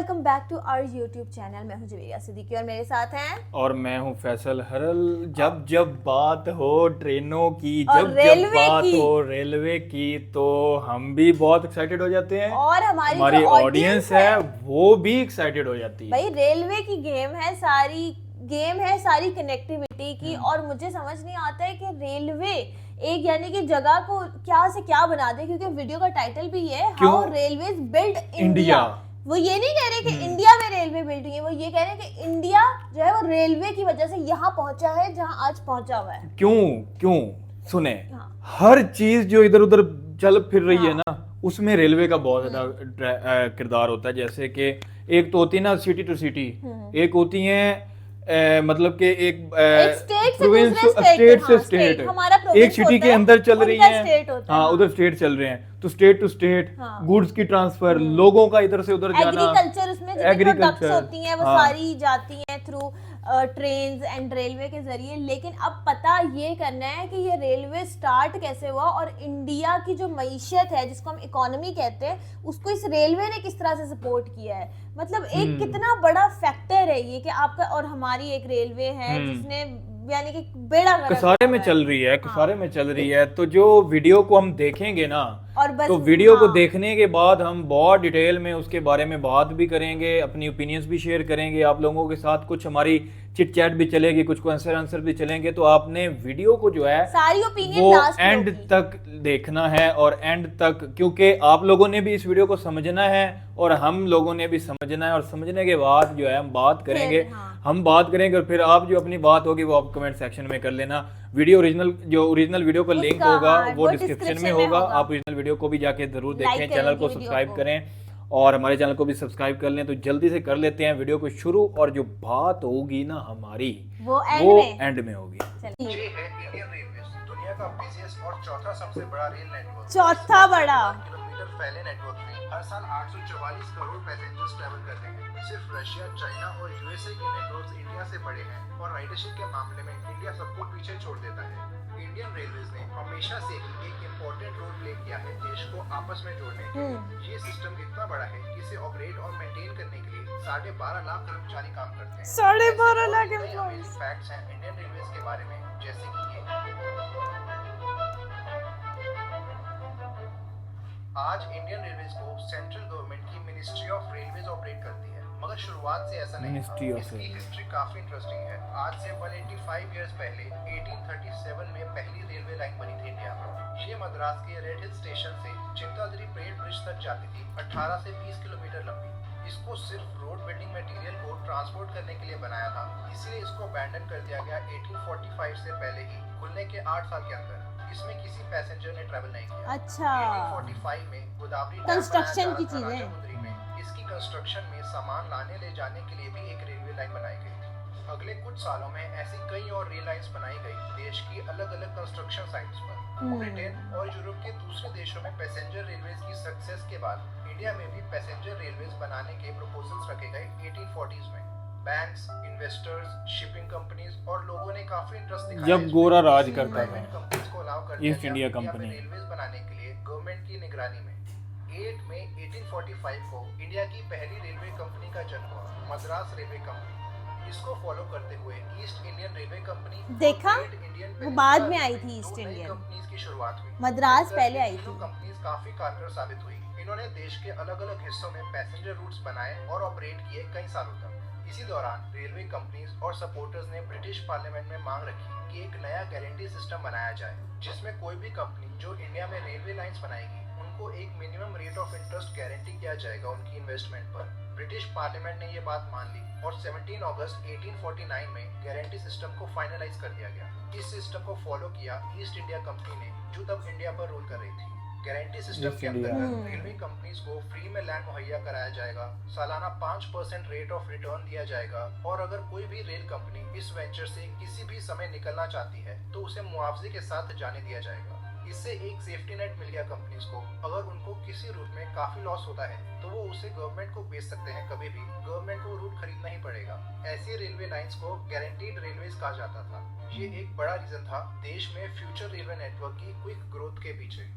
Welcome back to our YouTube channel. मैं हूं जवेरिया सिद्दीकी और मेरे साथ हैं और मैं हूं फैसल हरल। जब जब बात हो ट्रेनों की, और जब जब रेलवे बात की। हो रेलवे की, तो हम भी बहुत एक्साइटेड हो जाते हैं और हमारी हमारी जो ऑडियंस है वो भी एक्साइटेड हो जाती है। भाई रेलवे की गेम है सारी कनेक्टिविटी की। और मुझे समझ नहीं आता है कि रेलवे एक यानी कि जगह को क्या से क्या बना दे, क्योंकि वीडियो का टाइटल भी है हाउ रेलवे बिल्ड इंडिया। वो ये नहीं कह रहे कि इंडिया में रेलवे बिल्ड हुई है, वो ये कह रहे हैं कि इंडिया जो है वो रेलवे की वजह से यहाँ पहुंचा है जहाँ आज पहुंचा हुआ है। क्यों सुने, हाँ। हर चीज जो इधर उधर चल फिर रही है हाँ। ना, उसमें रेलवे का बहुत ज्यादा किरदार होता है। जैसे कि एक तो होती है ना सिटी टू सिटी, एक होती है मतलब कि एक स्टेट से प्रोविंस, दूसरे स्टेट से हाँ, स्टेट, हमारा एक प्रोविंस सिटी होता के है, अंदर चल रही उनका है। स्टेट होता है। हाँ, उधर स्टेट चल रहे हैं, तो स्टेट टू स्टेट हाँ। गुड्स की ट्रांसफर, लोगों का इधर से उधर जाना, एग्रीकल्चर, उसमें जितनी प्रोडक्ट्स होती हैं वो हाँ। सारी जाती हैं थ्रू ट्रेन्स एंड रेलवे के जरिए। लेकिन अब पता ये करना है कि ये रेलवे स्टार्ट कैसे हुआ और इंडिया की जो मईशत है जिसको हम इकोनॉमी कहते हैं उसको इस रेलवे ने किस तरह से सपोर्ट किया है। मतलब एक कितना बड़ा फैक्टर है ये कि आपका और हमारी एक रेलवे है जिसने यानी कि बेड़ा गर्क कसारे में चल रही है, कसारे में चल रही है। तो जो वीडियो को हम देखेंगे ना, और बस तो वीडियो को देखने के बाद हम बहुत डिटेल में उसके बारे में बात भी करेंगे, अपनी ओपिनियंस भी शेयर करेंगे आप लोगों के साथ, कुछ हमारी चिट चैट भी चलेगी, कुछ क्वेश्चन आंसर भी चलेंगे। तो आपने वीडियो को जो है सारी ओपिनियन वो लास्ट एंड तक देखना है, और एंड तक, क्योंकि आप लोगों ने भी इस वीडियो को समझना है और हम लोगों ने भी समझना है, और समझने के बाद जो है हम बात करेंगे। हम बात करेंगे और फिर आप जो अपनी बात होगी वो आप कमेंट सेक्शन में कर लेना। वीडियो ओरिजिनल वीडियो का लिंक होगा वो डिस्क्रिप्शन में होगा, आप ओरिजिनल वीडियो को भी जाके जरूर देखें, चैनल को सब्सक्राइब करें और हमारे चैनल को भी सब्सक्राइब कर लें। तो जल्दी से कर लेते हैं वीडियो को शुरू, और जो बात होगी ना हमारी वो एंड में होगी। ये है इंडियन रेलवे, दुनिया का बिजिएस्ट और चौथा सबसे बड़ा रेल नेटवर्क। चौथा बड़ा किलोमीटर फैले नेटवर्क में हर साल 844 करोड़ पैसेंजर्स ट्रैवल करते हैं। सिर्फ रशिया, चाइना और यूएसए के नेटवर्क्स इंडिया से बड़े हैं, और राइडरशिप के मामले में इंडिया सबको पीछे छोड़ देता है। इंडियन रेलवेज ने हमेशा से ही एक इम्पोर्टेंट रोल प्ले किया है देश को आपस में जोड़ने के लिए। ये सिस्टम इतना बड़ा है कि इसे ऑपरेट और मेंटेन करने के लिए 12.5 लाख कर्मचारी काम करते हैं। 12.5 लाख फैक्ट्स हैं इंडियन रेलवेज के बारे में, जैसे कि ये। आज इंडियन रेलवेज को सेंट्रल गवर्नमेंट की मिनिस्ट्री ऑफ रेलवेज ऑपरेट करती है, मगर शुरुआत से ऐसा नहीं था। इसकी हिस्ट्री काफी इंटरेस्टिंग है। आज से 185 इयर्स पहले 1837 में पहली रेलवे लाइन बनी थी इंडिया में। ये मद्रास के रेड हिल स्टेशन से चिंताद्री परेड ब्रिज तक जाती थी, 18 से 20 किलोमीटर लंबी। इसको सिर्फ रोड बिल्डिंग मटेरियल को ट्रांसपोर्ट करने के लिए बनाया था, इसलिए इसको अबैंडन कर दिया गया 1845 से पहले ही, खुलने के 8 साल के अंदर। इसमें किसी पैसेंजर ने ट्रैवल नहीं किया। अच्छा, 1845 में गोदावरी कंस्ट्रक्शन की चीजें, इसकी कंस्ट्रक्शन में सामान लाने ले जाने के लिए भी एक रेलवे लाइन बनाई गई थी। अगले कुछ सालों में ऐसी कई और रेल लाइंस बनाई गई देश की अलग अलग कंस्ट्रक्शन साइट्स पर। ब्रिटेन और यूरोप के दूसरे देशों में पैसेंजर रेलवेज की सक्सेस के बाद इंडिया में भी पैसेंजर रेलवेज बनाने के प्रपोजल्स रखे गए 1840s में। बैंक्स, इन्वेस्टर्स, शिपिंग कंपनीज और लोगों ने काफी इंटरेस्ट दिखाया जब गोरा राज करता था कंपनीज को अलाउ कर ईस्ट इंडिया कंपनी रेलवेज बनाने के लिए गवर्नमेंट की निगरानी में। 8 मई 1845 को इंडिया की पहली रेलवे कंपनी का जन्म हुआ, मद्रास रेलवे कंपनी। इसको फॉलो करते हुए ईस्ट इंडियन रेलवे कंपनी देखा वो बाद में आई थी। ईस्ट इंडियन कंपनीज की शुरुआत हुई, मद्रास पहले आई थी। कंपनीज काफी कारगर साबित हुई। इन्होंने देश के अलग अलग हिस्सों में पैसेंजर रूट्स बनाए और ऑपरेट किए कई सालों तक। इसी दौरान रेलवे कंपनीज और सपोर्टर्स ने ब्रिटिश पार्लियामेंट में मांग रखी कि एक नया गारंटी सिस्टम बनाया जाए, जिसमें कोई भी कंपनी जो इंडिया में रेलवे लाइंस बनाएगी उनको एक minimum rate of interest guarantee किया जाएगा उनकी इन्वेस्टमेंट पर। ब्रिटिश पार्लियामेंट ने ये बात मान ली और 17 अगस्त 1849 में गारंटी सिस्टम को फाइनलाइज कर दिया गया। इस सिस्टम को फॉलो किया ईस्ट इंडिया कंपनी ने, जो तब इंडिया पर रूल कर रही थी। गारंटी सिस्टम के अंतर्गत रेलवे कंपनीज को फ्री में लैंड मुहैया कराया जाएगा, सालाना 5% रेट ऑफ रिटर्न दिया जाएगा, और अगर कोई भी रेल कंपनी इस वेंचर से किसी भी समय निकलना चाहती है तो उसे मुआवजे के साथ जाने दिया जाएगा। इससे एक सेफ्टी नेट मिल गया कंपनीज को। अगर उनको किसी रूट में काफी लॉस होता है तो वो उसे गवर्नमेंट को बेच सकते हैं, कभी भी गवर्नमेंट को रूट खरीदना ही पड़ेगा। ऐसी रेलवे लाइंस को गारंटीड रेलवेज कहा जाता था। ये एक बड़ा रीजन था देश में फ्यूचर रेलवे नेटवर्क की क्विक ग्रोथ के पीछे।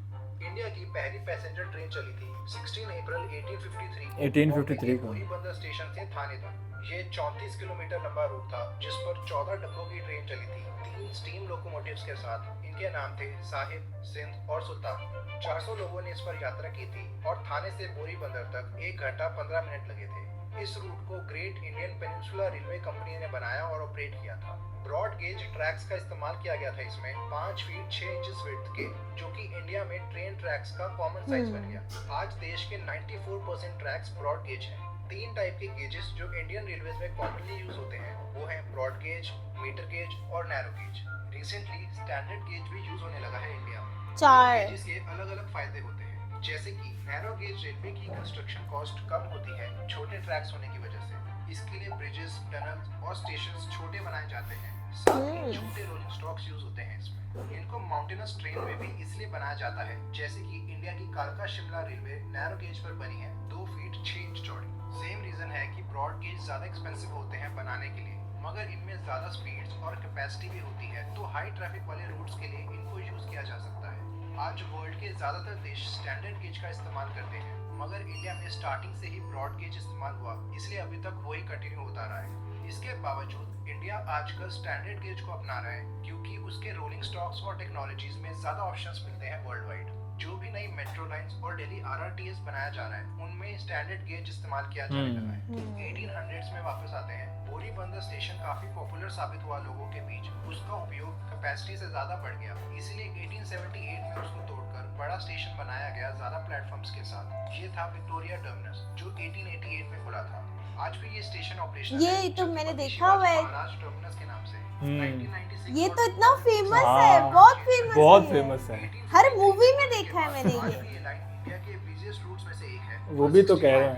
इंडिया की पहली पैसेंजर ट्रेन चली थी 16 अप्रैल 1853 1853 को। बोरी बंदर स्टेशन से थाने तक। ये 34 किलोमीटर लंबा रूट था जिस पर 14 डब्बों की ट्रेन चली थी, 3 स्टीम लोकोमोटिव्स के साथ। इनके नाम थे साहिब, सिंध और सुल्तान। 400 लोगों ने इस पर यात्रा की थी और थाने से बोरी बंदर तक 1 घंटा 15 मिनट लगे थे। इस रूट को great Indian peninsula railway company ने बनाया और ऑपरेट किया था। ब्रॉड गेज ट्रैक्स का इस्तेमाल किया गया था इसमें, 5 फीट 6 इंचेस विड्थ के, जो कि इंडिया में ट्रेन ट्रैक्स का कॉमन साइज बन गया। आज देश के 94% ट्रैक्स ब्रॉड गेज हैं। 3 टाइप के गेजेस जो इंडियन रेलवेज में कॉमनली यूज होते हैं वो हैं ब्रॉड गेज, मीटर गेज और narrow gauge. Recently standard gauge भी यूज होने लगा है इंडिया में। 4 जिसके अलग-अलग फायदे होते हैं, जैसे कि नैरो गेज रेलवे की कंस्ट्रक्शन कॉस्ट कम होती है छोटे ट्रैक्स होने की वजह से। इसके लिए ब्रिजेस, टनल्स और स्टेशंस छोटे बनाए जाते हैं। साथ ही छोटे रोलिंग स्टॉक्स यूज होते हैं इसमें। इनको माउंटेनस ट्रेन में भी इसलिए बनाया जाता है, जैसे कि इंडिया की कालका शिमला रेलवे नैरो गेज पर बनी है, 2 फीट 6 इंच चौड़ी। सेम रीजन है कि ब्रॉड गेज ज्यादा एक्सपेंसिव होते हैं बनाने के लिए, मगर इनमें ज्यादा स्पीड्स और कैपेसिटी भी होती है, तो हाई ट्रैफिक वाले रूट्स के लिए इनको यूज किया जा सकता है। आज वर्ल्ड के ज्यादातर देश स्टैंडर्ड गेज का इस्तेमाल करते हैं, मगर इंडिया में स्टार्टिंग से ही ब्रॉड गेज इस्तेमाल हुआ, इसलिए अभी तक वही कंटिन्यू होता रहा है। इसके बावजूद इंडिया आजकल स्टैंडर्ड गेज को अपना रहा है, क्योंकि उसके रोलिंग स्टॉक्स और टेक्नोलॉजीज में ज्यादा ऑप्शंस मिलते हैं वर्ल्ड वाइड। जो भी नई मेट्रो लाइंस और दिल्ली RRTS बनाया जा रहा है, उनमें स्टैंडर्ड गेज इस्तेमाल किया जाने लगा है। 1800s में वापस आते हैं। बोरी बंदर स्टेशन काफी पॉपुलर साबित हुआ लोगों के बीच, उसका उपयोग कैपेसिटी से ज्यादा बढ़ गया, इसलिए 1878 में उसको तोड़कर बड़ा स्टेशन बनाया गया ज्यादा प्लेटफॉर्म्स के साथ। ये था विक्टोरिया टर्मिनस, जो 1888 में खुला था। आज भी ये स्टेशन ऑपरेशन ये तो मैंने देखा हुआ है, महाराज टर्मिनस के नाम से। 1996 ये तो इतना फेमस हाँ, है, बहुत फेमस बहुत है। फेमस है। हर मूवी में देखा है मैंने आज ये। भी ये लाइन इंडिया के बिजिएस्ट रूट्स में से एक है। वो भी तो कह रहे हैं।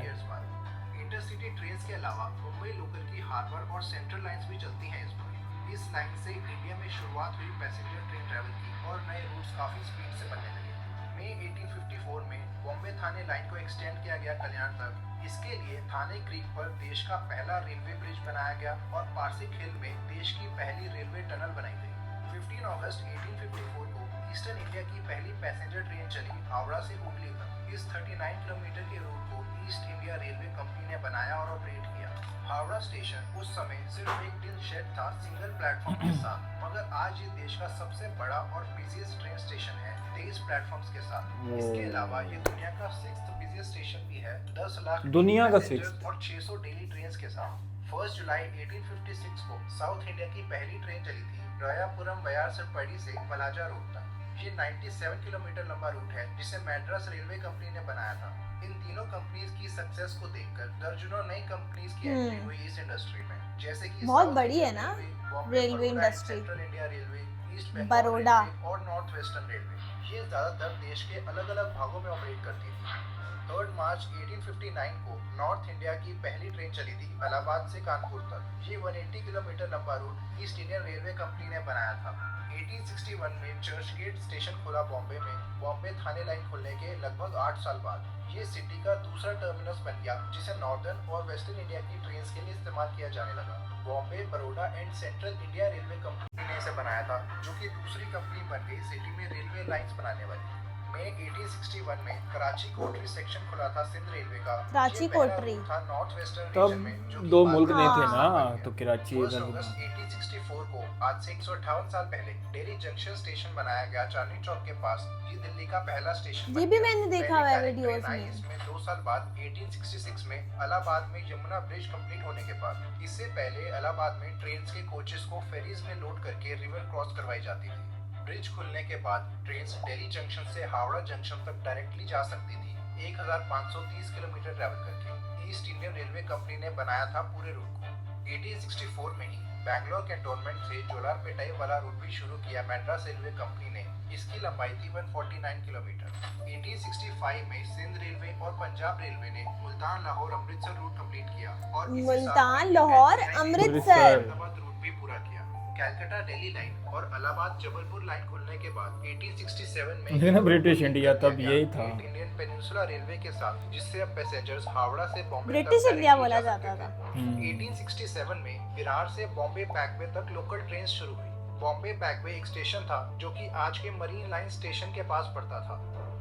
इंटरसिटी ट्रेन्स के अलावा मुंबई लोकल की हार्बर और सेंट्रल लाइंस भी चलती हैं इस पर। इस लाइन से इंडिया में शुरुआत हुई पैसेंजर ट्रेन ट्रैवल की और नए रूट्स काफी स्पीड से बनने लगे। मई 1854 में बॉम्बे थाने लाइन को एक्सटेंड किया गया कल्याण तक। इसके लिए थाने क्रीक पर देश का पहला रेलवे ब्रिज बनाया गया और पारसिक हिल में देश की पहली रेलवे टनल बनाई गई। 15 अगस्त 1854 को ईस्टर्न इंडिया की पहली पैसेंजर ट्रेन चली हावड़ा से हुगली तक। इस 39 किलोमीटर के रूट को ईस्ट इंडिया रेलवे कंपनी ने बनाया और ऑपरेट किया। हावड़ा स्टेशन उस समय सिर्फ एक टिन शेड था सिंगल प्लेटफॉर्म के साथ, मगर आज ये देश का सबसे बड़ा और बिजिएस्ट ट्रेन स्टेशन है 23 प्लेटफॉर्म्स के साथ। इसके अलावा ये दुनिया का 6th बिजिएस्ट स्टेशन भी है, 10 लाख दुनिया का पैसेंजर्स 6th और 600 डेली ट्रेन्स के साथ। 1 जुलाई 1856 को साउथ इंडिया की पहली ट्रेन चली थी रायापुरम वयारसपड़ी से मलाजा रोड तक। ये 97 किलोमीटर लंबा रूट है, जिसे मैड्रास रेलवे कंपनी ने बनाया था। इन तीनों कंपनीज की सक्सेस को देखकर दर्जनों नई कंपनीज की एंट्री हुई इस इंडस्ट्री में, जैसे कि बहुत साउथ बड़ी है इंडियन ना railway, railway Bombay industry. Central India railway, east Bengal Baroda railway और नॉर्थ वेस्टर्न रेलवे। ये ज्यादातर देश के अलग-अलग भागों में ऑपरेट करती थी। 3 मार्च 1859 को नॉर्थ इंडिया की पहली ट्रेन चली थी इलाहाबाद से कानपुर तक। ये 180 किलोमीटर लंबा route east Indian railway company ने बनाया था। 1861 में चर्च गेट स्टेशन खुला बॉम्बे में, बॉम्बे थाने लाइन खुलने के लगभग 8 साल बाद। ये सिटी का दूसरा टर्मिनस बन गया, जिसे नॉर्दर्न और वेस्टर्न इंडिया की ट्रेन्स के लिए इस्तेमाल किया जाने लगा। Bombay, Baroda and central India railway company ने इसे बनाया था, जो कि दूसरी कंपनी बन गई सिटी में रेलवे लाइंस बनाने वाली। मई 1861 में कराची कोटरी सेक्शन खुला था सिंध रेलवे का। कराची कोटरी था नॉर्थ वेस्टर्न तब रीजन में, जो कि 2 बाद मुल्क में नहीं थे हाँ। ना, तो कराची 1 अगस्त 1864 को आज से 158 साल पहले डेली जंक्शन स्टेशन बनाया गया चांदनी चौक के पास। ये दिल्ली का पहला स्टेशन ये भी मैंने देखा हुआ है पहली वीडियोस ट्रेन आई में। इसमें 2 साल बाद 1866 में इलाहाबाद में यमुना ब्रिज कंप्लीट होने के बाद। इससे पहले इलाहाबाद में ट्रेन के कोचेस को फेरीज में लोड करके रिवर क्रॉस करवाई जाती थी। ब्रिज खुलने के बाद ट्रेन दिल्ली जंक्शन से हावड़ा जंक्शन तक डायरेक्टली जा सकती थी, 1530 किलोमीटर ट्रैवल करके। ईस्ट इंडियन रेलवे कंपनी ने बनाया था पूरे रूट को। 1864 में ही बैंगलोर कैंटोनमेंट से जोलारपेटाई वाला रूट भी शुरू किया मैड्रास रेलवे कंपनी ने। इसकी लंबाई थी 149 किलोमीटर। 1865 में सिंध रेलवे और पंजाब रेलवे ने मुल्तान लाहौर अमृतसर रूट कंप्लीट किया और मुल्तान लाहौर अमृतसर रूट भी पूरा किया। कैलकाटा दिल्ली लाइन और इलाहाबाद जबलपुर लाइन खुलने के बाद 1867 में लेकिन ब्रिटिश इंडिया तब यही था। इंडियन पेनिनसुला रेलवे के साथ, जिससे अब पैसेंजर्स हावड़ा से बॉम्बे ब्रिटिश इंडिया बोला जाता था। 1867 में विरार से बॉम्बे बैकवे तक लोकल ट्रेन शुरू हुई। बॉम्बे बैकवे एक स्टेशन था जो कि आज के मरीन लाइन स्टेशन के पास पड़ता था।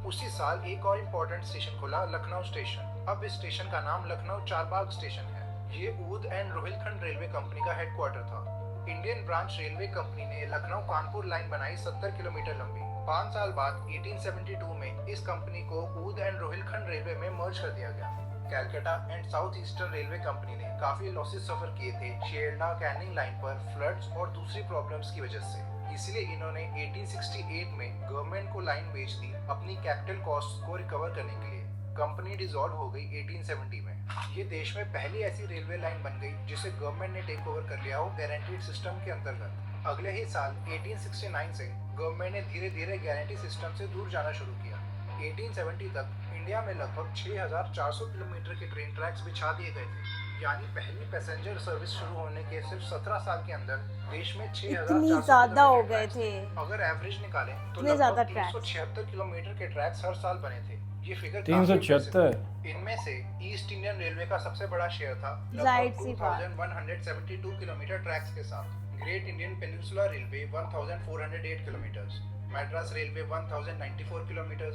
उसी साल एक और इम्पोर्टेंट स्टेशन खुला, लखनऊ स्टेशन। अब इस स्टेशन का नाम लखनऊ चारबाग स्टेशन है। ये ऊध एंड रोहिलखंड रेलवे कंपनी का हेडक्वार्टर था। इंडियन ब्रांच रेलवे कंपनी ने लखनऊ कानपुर लाइन बनाई 70 किलोमीटर लंबी। 5 साल बाद 1872 में इस कंपनी को ऊध एंड रोहिलखंड रेलवे में मर्ज कर दिया गया। Calcutta and south eastern railway company ने काफी लॉसेस सफर किए थे शेरडा कैनिंग लाइन पर फ्लड्स और दूसरी प्रॉब्लम्स की वजह से। इसलिए इन्होंने 1868 में गवर्नमेंट को लाइन बेच दी अपनी कैपिटल कॉस्ट को रिकवर करने के लिए। कंपनी डिसॉल्व हो गई 1870 में। ये देश में पहली ऐसी रेलवे लाइन बन गई जिसे गवर्नमेंट ने टेक ओवर कर लिया हो गारंटीड सिस्टम के अंतर्गत। अगले ही साल 1869 से गवर्नमेंट ने धीरे धीरे गारंटी सिस्टम से दूर जाना शुरू किया। 1870 तक इंडिया में लगभग 6400 किलोमीटर के ट्रेन ट्रैक्स बिछा दिए गए थे। यानी पहली पैसेंजर सर्विस शुरू होने के सिर्फ 17 साल के अंदर देश में 6400 इतनी ज्यादा हो गए थे। अगर एवरेज निकालें तो इतने ज्यादा लगभग 376 किलोमीटर के ट्रैक्स हर साल बने थे। ये फिगर 376। इनमें से ईस्ट इंडियन रेलवे का सबसे बड़ा शेयर था, जाहिर लगभग सी बात। 2172 किलोमीटर ट्रैक्स के साथ। Great Indian peninsula railway 1408 kilometre, Madras railway 1094 kilometre,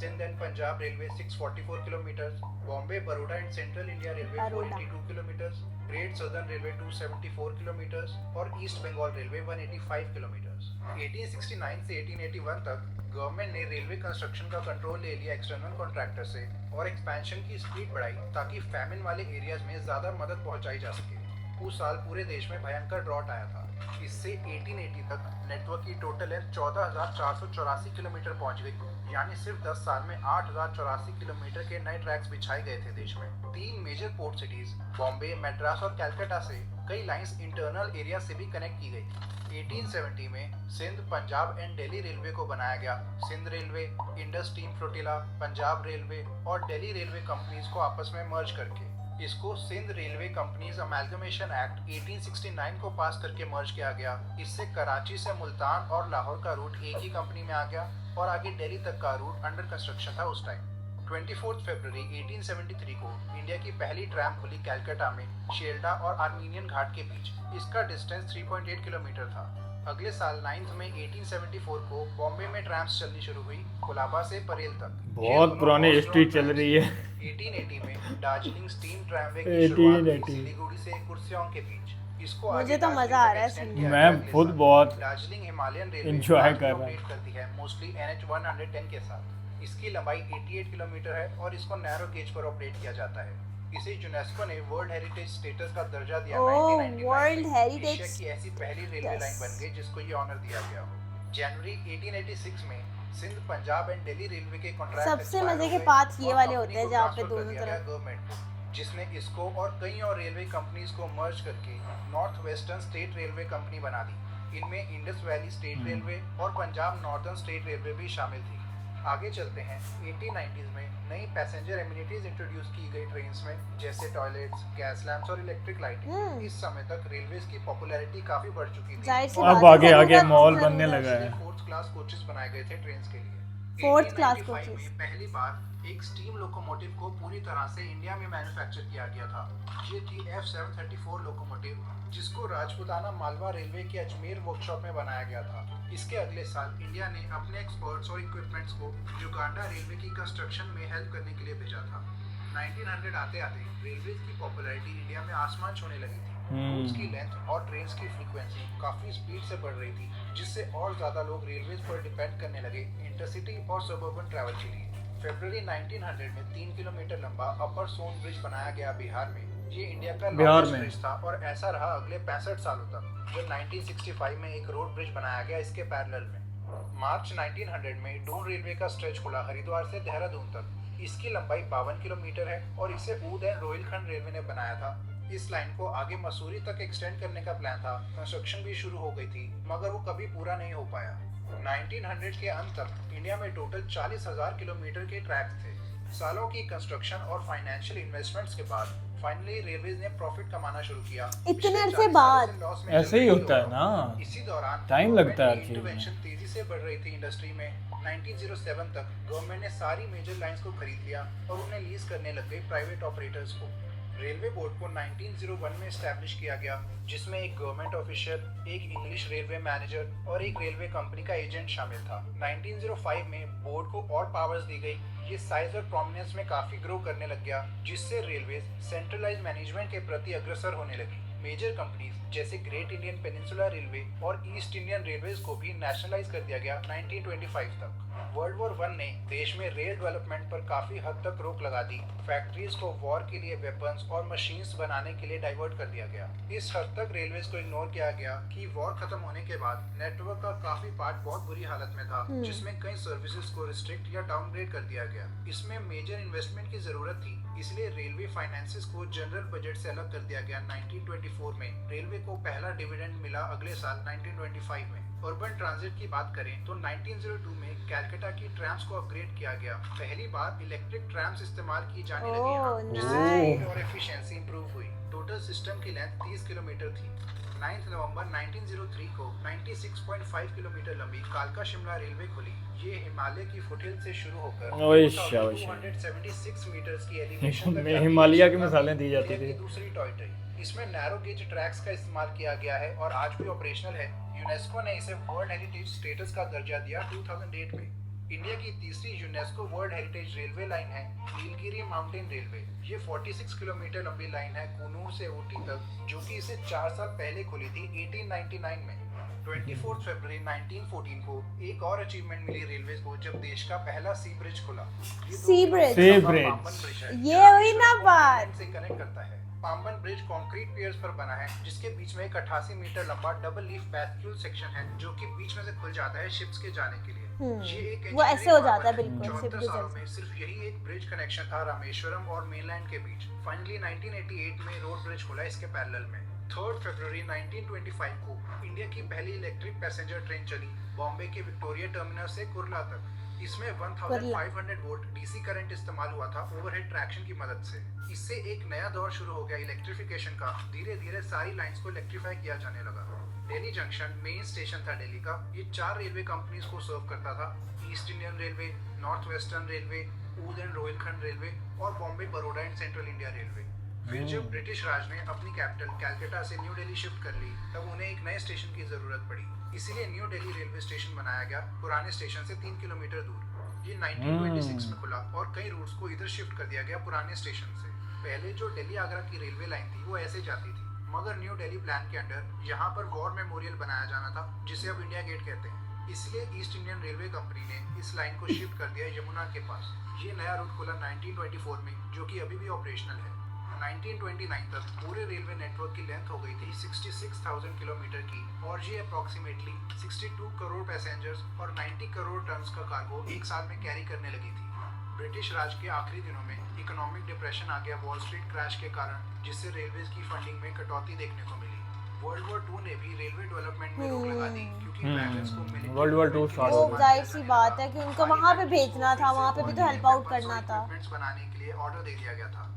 Sindh and Punjab railway 644 kilometre, Bombay Baroda and central India railway 482 kilometre, great southern railway 274 kilometre और ईस्ट बंगाल रेलवे 185 किलोमीटर। 1869 से 1881 तक गवर्नमेंट ने रेलवे कंस्ट्रक्शन का कंट्रोल ले लिया एक्सटर्नल कॉन्ट्रैक्टर से और एक्सपेंशन की स्पीड बढ़ाई ताकि फैमिन वाले एरियाज में ज्यादा मदद पहुंचाई जा सके। उस साल पूरे देश में भयंकर ड्रॉट आया था। इससे 1880 तक नेटवर्क की टोटल लेंथ 14,484 किलोमीटर पहुंच गई। यानी सिर्फ 10 साल में 8,084 किलोमीटर के नए ट्रैक्स बिछाए गए थे देश में। 3 major port cities Bombay, Madras और कैलकाटा से कई लाइंस इंटरनल एरिया से भी कनेक्ट की गई। 1870 में सिंध, पंजाब एंड दिल्ली रेलवे को बनाया गया। Sindh railway, Indus steam flotilla, Punjab railway और दिल्ली रेलवे कंपनीज को आपस में मर्ज करके इसको Sindh railway companies amalgamation act 1869 को पास करके मर्ज किया गया। इससे कराची से मुल्तान और लाहौर का रूट एक ही कंपनी में आ गया और आगे दिल्ली तक का रूट अंडर कंस्ट्रक्शन था उस टाइम। 24 फरवरी 1873 को इंडिया की पहली ट्रैम खुली कैलकाटा में शेरडा और आर्मीनियन घाट के बीच। इसका डिस्टेंस 3.8 किलोमीटर था। अगले साल 9 मई 1874 को बॉम्बे में ट्रैम्स चलनी शुरू हुई, कोलाबा से परेल तक। बहुत पुरानी हिस्ट्री चल रही है। 1880 में दार्जिलिंग स्टीम ट्रैमवे की शुरुआत हुई सिलीगुड़ी से कुर्सियोंग के बीच। इसको मुझे तो मजा आ रहा है सुनने में। मैं खुद बहुत दार्जिलिंग हिमालयन रेलवे एंजॉय कर रहा हूं। करती है मोस्टली NH 110 के साथ। इसकी लंबाई 88 किलोमीटर है और इसको नैरो गेज पर ऑपरेट किया जाता है। इसे यूनेस्को ने वर्ल्ड हेरिटेज स्टेटस का दर्जा दिया। वर्ल्ड हेरिटेज एशिया की ऐसी पहली रेलवे लाइन बन गई जिसको ये ऑनर दिया गया हो। जनवरी 1886 में सिंध, पंजाब एंड दिल्ली रेलवे के कॉन्ट्रैक्ट सबसे मजे के पार्ट ये वाले होते हैं जहाँ पे दोनों तरफ गवर्नमेंट को, जिसने इसको और कई और रेलवे कंपनीज को मर्ज करके north western state railway company बना दी। इनमें इंडस वैली स्टेट रेलवे और पंजाब नॉर्दर्न स्टेट रेलवे भी शामिल थी। आगे चलते हैं। 1890s में नई पैसेंजर एमिनिटीज इंट्रोड्यूस की गई ट्रेन्स में, जैसे टॉयलेट्स, गैस लैंप्स और इलेक्ट्रिक लाइटिंग। इस समय तक रेलवेज की पॉपुलैरिटी काफी बढ़ चुकी थी। अब आगे आगे मॉल बनने लगा है। 4th क्लास कोचेस बनाए गए थे ट्रेन्स के लिए। 4th क्लास 1895 कोचेस में पहली बार एक स्टीम लोकोमोटिव को पूरी तरह से इंडिया में मैन्युफैक्चर किया गया था। ये थी F734 लोकोमोटिव, जिसको राजपुताना मालवा रेलवे के अजमेर वर्कशॉप में बनाया गया था। इसके अगले साल इंडिया ने अपने एक्सपर्ट्स और इक्विपमेंट्स को युगांडा रेलवे की कंस्ट्रक्शन में हेल्प करने के लिए भेजा था। 1900 आते आते रेलवे की पॉपुलैरिटी इंडिया में आसमान छूने लगी थी। रूट्स की लेंथ और ट्रेन्स की फ्रीक्वेंसी काफी स्पीड से बढ़ रही थी, जिससे और ज्यादा लोग रेलवेज पर डिपेंड करने लगे इंटरसिटी और सबर्बन ट्रैवल के लिए। फरवरी 1900 में 3 किलोमीटर लंबा अपर सोन ब्रिज बनाया गया बिहार में। ये इंडिया का लॉन्गेस्ट ब्रिज था और ऐसा रहा अगले 65 सालों तक, जब 1965 में एक रोड ब्रिज बनाया गया इसके पैरेलल में। मार्च 1900 में डून रेलवे का स्ट्रेच खुला हरिद्वार से देहरादून तक। इसकी लंबाई 52 किलोमीटर है और इसे ऊध एंड रोहिलखंड रेलवे ने बनाया था। इस लाइन को आगे मसूरी तक एक्सटेंड करने का प्लान था। कंस्ट्रक्शन भी शुरू हो गई थी, मगर वो कभी पूरा नहीं हो पाया। 1900 के अंत तक इंडिया में टोटल 40,000 किलोमीटर के ट्रैक्स थे। सालों की कंस्ट्रक्शन और फाइनेंशियल इन्वेस्टमेंट्स के बाद फाइनली रेलवेज ने प्रॉफिट कमाना शुरू किया। इतने अरसे बाद ऐसे ही होता है ना, इसी दौरान टाइम लगता है। इंटरवेंशन तेजी से बढ़ रही थी इंडस्ट्री में। 1907 तक गवर्नमेंट ने सारी मेजर लाइंस को खरीद लिया और उन्हें लीज करने लग गई प्राइवेट ऑपरेटर्स को। रेलवे बोर्ड को 1901 में एस्टैब्लिश किया गया, जिसमें एक गवर्नमेंट ऑफिशियल, एक इंग्लिश रेलवे मैनेजर और एक रेलवे कंपनी का एजेंट शामिल था। 1905 में बोर्ड को और पावर्स दी गई। ये साइज और प्रोमिनेंस में काफी ग्रो करने लग गया, जिससे रेलवे सेंट्रलाइज मैनेजमेंट के प्रति अग्रसर होने लगी। मेजर कंपनीज जैसे ग्रेट इंडियन पेनिनसुला रेलवे और ईस्ट इंडियन रेलवेज को भी नेशनलाइज कर दिया गया 1925 तक। वर्ल्ड वॉर 1 ने देश में रेल डेवलपमेंट पर काफी हद तक रोक लगा दी। फैक्ट्रीज को वॉर के लिए वेपन्स और मशीन्स बनाने के लिए डाइवर्ट कर दिया गया। इस हद तक रेलवेज को इग्नोर किया गया कि वॉर खत्म होने के बाद नेटवर्क का काफी पार्ट बहुत बुरी हालत में था, जिसमें कई सर्विसेज को रिस्ट्रिक्ट या डाउनग्रेड कर दिया गया। इसमें मेजर इन्वेस्टमेंट की जरूरत थी, इसलिए रेलवे फाइनेंसेस को जनरल बजट से अलग कर दिया गया। 1924 में रेलवे को पहला डिविडेंड मिला, अगले साल 1925 में। अर्बन ट्रांजिट की बात करें तो 1902 में कैलकाटा की ट्रैम्स को अपग्रेड किया गया। पहली बार इलेक्ट्रिक ट्रैम्स इस्तेमाल की जाने लगी यहाँ, जिससे स्पीड और एफिशिएंसी इंप्रूव हुई। टोटल सिस्टम की लेंथ 30 किलोमीटर थी। 9 नवंबर 1903 को 96.5 किलोमीटर लंबी कालका शिमला रेलवे खुली। ये हिमालय की फुटहिल से शुरू होकर 276 मीटर्स की एलिवेशन तक हिमालय की मिसालें दी जाती थी। दूसरी टॉय ट्रेन। इसमें नैरो गेज ट्रैक्स का इस्तेमाल किया गया है और आज भी ऑपरेशनल है। यूनेस्को ने इसे वर्ल्ड हेरिटेज स्टेटस का दर्जा दिया 2008 में। इंडिया की तीसरी UNESCO world heritage railway line है नीलगिरी माउंटेन रेलवे। ये 46 किलोमीटर लंबी लाइन है कूनूर से ऊटी तक, जो कि इसे 4 साल पहले खुली थी 1899 में। 24 फरवरी 1914 को एक और अचीवमेंट मिली रेलवे को, जब देश का पहला सी ब्रिज खुला। सी ब्रिज, ये हुई ना बात। से कनेक्ट करता है। पाम्बन ब्रिज कंक्रीट पियर्स पर बना है, जिसके बीच में एक 88 मीटर लंबा डबल लीफ बैथफ्यूल सेक्शन है, जो कि बीच में से खुल जाता है शिप्स के जाने के लिए। ये एक वो ऐसे हो जाता है बिल्कुल। 74 सालों में सिर्फ यही एक ब्रिज कनेक्शन था रामेश्वरम और मेनलैंड के बीच। फाइनली 1988 में रोड ब्रिज खुला इसके पैरेलल में। 3 फरवरी 1925 को इंडिया की पहली इलेक्ट्रिक पैसेंजर ट्रेन चली बॉम्बे के विक्टोरिया टर्मिनस से कुर्ला तक। इसमें 1500 वोल्ट डीसी करंट इस्तेमाल हुआ था ओवरहेड ट्रैक्शन की मदद से। इससे एक नया दौर शुरू हो गया इलेक्ट्रिफिकेशन का। धीरे धीरे सारी लाइंस को इलेक्ट्रीफाई किया जाने लगा। दिल्ली जंक्शन मेन स्टेशन था दिल्ली का। ये 4 रेलवे कंपनीज को सर्व करता था: East Indian railway, north western railway, Oudh and Rohilkhand railway और Bombay Baroda and central India railway. फिर जब ब्रिटिश राज ने अपनी कैपिटल कैलकाटा से न्यू दिल्ली शिफ्ट कर ली, तब उन्हें एक नए स्टेशन की जरूरत पड़ी। इसीलिए न्यू दिल्ली रेलवे स्टेशन बनाया गया, पुराने स्टेशन से 3 किलोमीटर दूर। ये 1926 में खुला और कई रूट्स को इधर शिफ्ट कर दिया गया पुराने स्टेशन से। पहले जो दिल्ली आगरा की रेलवे लाइन थी वो ऐसे जाती थी, मगर न्यू दिल्ली प्लान के अंडर यहाँ पर वॉर मेमोरियल बनाया जाना था, जिसे अब इंडिया गेट कहते हैं। इसलिए ईस्ट इंडियन रेलवे कंपनी ने इस लाइन को शिफ्ट कर दिया यमुना के पास। ये नया रूट खुला 1924 में, जो कि अभी भी ऑपरेशनल है। 1929 तक पूरे रेलवे नेटवर्क की लेंथ हो गई थी 66,000 किलोमीटर की, और ये अप्रॉक्सीमेटली 62 करोड़ पैसेंजर्स और 90 करोड़ टन्स का कार्गो एक साल में कैरी करने लगी थी। ब्रिटिश राज के आखिरी दिनों में इकोनॉमिक डिप्रेशन आ गया वॉल स्ट्रीट क्रैश के कारण, जिससे रेलवेज की फंडिंग में कटौती देखने को मिली। वर्ल्ड वॉर 2 ने भी रेलवे डेवलपमेंट में रोक लगा दी, क्योंकि वैगन्स को मिलिट्री वर्ल्ड वॉर 2 स्टार्ट हो गया। जाहिर सी बात है कि उनको वहां पे भेजना था, वहां पे भी तो हेल्प आउट करना था। बनाने के लिए ऑर्डर दे दिया गया था।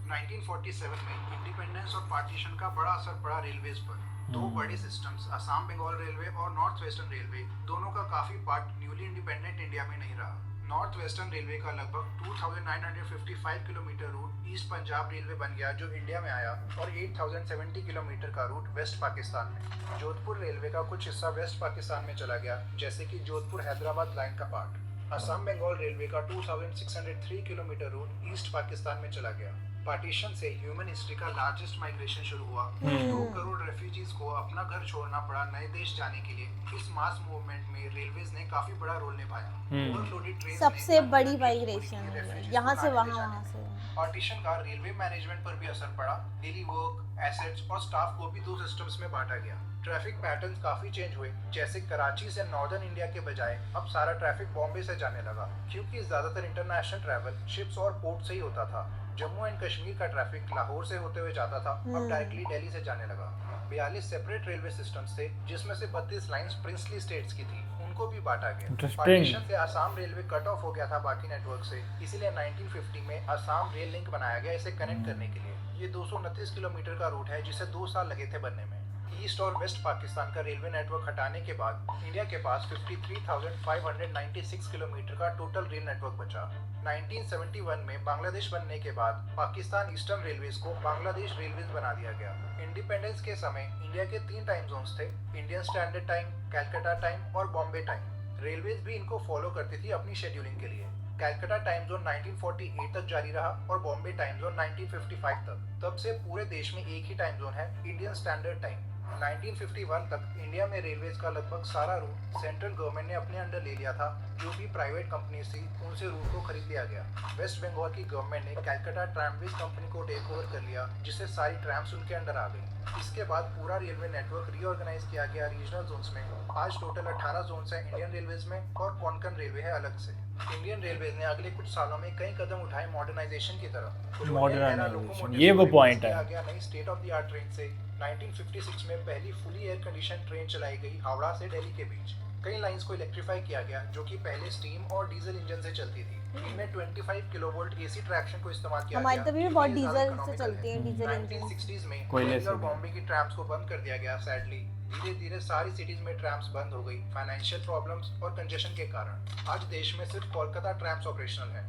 1947 में इंडिपेंडेंस और पार्टीशन का बड़ा असर पड़ा रेलवेज पर। 2 बड़े सिस्टम्स, असम बंगाल रेलवे और नॉर्थ वेस्टर्न रेलवे, दोनों का काफी पार्ट न्यूली इंडिपेंडेंट इंडिया में नहीं रहा। नॉर्थ वेस्टर्न रेलवे का लगभग 2955 kilometre route east Punjab railway बन गया, जो इंडिया में आया, और 8070 किलोमीटर का रूट वेस्ट पाकिस्तान में। जोधपुर रेलवे का कुछ हिस्सा वेस्ट पाकिस्तान में चला गया, जैसे कि जोधपुर हैदराबाद लाइन का पार्ट। असम बंगाल रेलवे का 2603 किलोमीटर रूट ईस्ट पाकिस्तान में चला गया। पार्टीशन से ह्यूमन हिस्ट्री का लार्जेस्ट माइग्रेशन शुरू हुआ। 2 करोड़ रेफ्यूजीज को अपना घर छोड़ना पड़ा नए देश जाने के लिए। इस मास मूवमेंट में रेलवेज ने काफी बड़ा रोल निभाया। ओवरलोडेड ट्रेन्स सबसे बड़ी माइग्रेशन है, यहाँ से वहाँ से। पार्टीशन का रेलवे मैनेजमेंट पर भी असर पड़ा। डेली वर्क, एसेट्स और स्टाफ को भी 2 सिस्टम्स में बांटा गया। ट्रैफिक पैटर्न्स काफी चेंज हुए, जैसे कराची से नॉर्दर्न इंडिया के बजाय अब सारा ट्रैफिक बॉम्बे से जाने लगा, क्योंकि ज्यादातर इंटरनेशनल ट्रैवल शिप्स और पोर्ट से ही होता था। जम्मू एंड कश्मीर का ट्रैफिक लाहौर से होते हुए जाता था, अब डायरेक्टली दिल्ली से जाने लगा। 42 सेपरेट रेलवे सिस्टम्स थे, जिसमें से 32 लाइंस प्रिंसली स्टेट्स की थी, उनको भी बांटा गया। पार्टीशन से आसाम रेलवे कट ऑफ हो गया था बाकी नेटवर्क से, इसीलिए 1950 में आसाम रेल लिंक बनाया गया इसे कनेक्ट करने के लिए। ये 229 किलोमीटर का रूट है, जिसे 2 साल लगे थे बनने में। ईस्ट और वेस्ट पाकिस्तान का रेलवे नेटवर्क हटाने के बाद इंडिया के पास 53,596 किलोमीटर का टोटल रेल नेटवर्क बचा। 1971 में बांग्लादेश बनने के बाद पाकिस्तान ईस्टर्न रेलवेज को बांग्लादेश रेलवेज बना दिया गया। इंडिपेंडेंस के समय इंडिया के 3 टाइम जोन्स थे, Indian standard time, Calcutta time और बॉम्बे टाइम। रेलवेज भी इनको फॉलो करती थी अपनी शेड्यूलिंग के लिए। कैलकाटा टाइम जोन 1948 तक जारी रहा और बॉम्बे टाइम जोन 1955 तक। तब से पूरे देश में एक ही टाइम जोन है, इंडियन स्टैंडर्ड टाइम। 1951 तक इंडिया में रेलवेज का लगभग सारा रूट सेंट्रल गवर्नमेंट ने अपने अंडर ले लिया था। जो भी प्राइवेट कंपनीज थी उनसे रूट को खरीद लिया गया। वेस्ट बंगाल की गवर्नमेंट ने कैलकाटा ट्रामवेज कंपनी को टेक ओवर कर लिया, जिससे सारी ट्रैम्स उनके अंडर आ गई। इसके बाद पूरा रेलवे नेटवर्क रीऑर्गेनाइज किया गया रीजनल जोन्स में। आज टोटल 18 जोन्स हैं इंडियन रेलवेज में और कोंकण रेलवे है अलग से। इंडियन रेलवेज ने अगले कुछ सालों में कई कदम उठाए मॉडर्नाइजेशन की तरफ। मॉडर्नाइजेशन, ये वो पॉइंट है। गया नई state of the art train से 1956 में पहली फुली एयर कंडीशन ट्रेन चलाई गई हावड़ा से दिल्ली के बीच। कई लाइंस को इलेक्ट्रीफाई किया गया जो कि पहले स्टीम और डीजल इंजन से चलती थी। इनमें 25 किलोवोल्ट एसी ट्रैक्शन को इस्तेमाल किया गया। हमारी तभी भी बहुत डीजल से चलती है, डीजल इंजन। 1960s में कोयले दिल्ली से और बॉम्बे की ट्रैम्स को बंद कर दिया गया। सैडली धीरे धीरे सारी सिटीज में ट्रैम्स बंद हो गई फाइनेंशियल प्रॉब्लम्स और कंजेशन के कारण। आज देश में सिर्फ कोलकाता ट्रैम्स ऑपरेशनल है।